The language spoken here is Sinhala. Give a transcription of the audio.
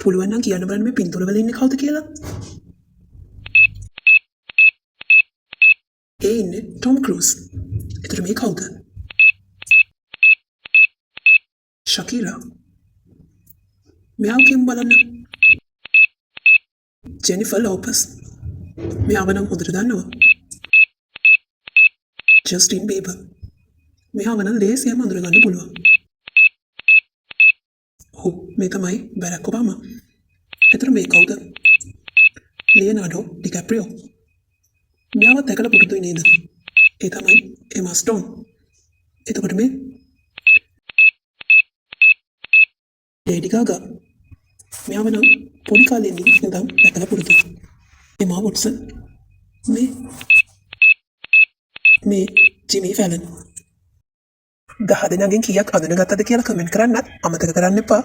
පුළුවන් නම් කියන්න බලන්න මේ පින්තූර වල ඉන්නේ කවුද කියලා. ඒ ඉන්නේ ටොම් ක්‍රූස්. එතකොට මේ කවුද? ශකීරා. මෙයාව කියමු බලන්න. ජෙනිෆර් ලෝපස්. මෙයාව නම් හොඳට දන්නවා. ජස්ටින් බීබර්. මෙයාව නම් ලේසියෙන්ම අඳුරගන්න පුළුවන්. ඔව් මේ තමයි බැරක් ඔබාමා. එතකොට මේ කවුද? Leonardo DiCaprio. මෙයාව දැකලා පුරුදුයි නේද? ඒ තමයි එමා ස්ටෝන්. එතකොට මේ ලේඩි ගාගා. මෙයාව නම් පොඩි කාලේ ඉඳන් දැකලා පුරුදුයි. එමා වොට්සන්. මේ ජිමි ෆැලන්. 10 දෙනාගෙන් කීයක් අඳුනගත්තද කියලා කමෙන්ට් කරන්නත් අමතක කරන්න එපා.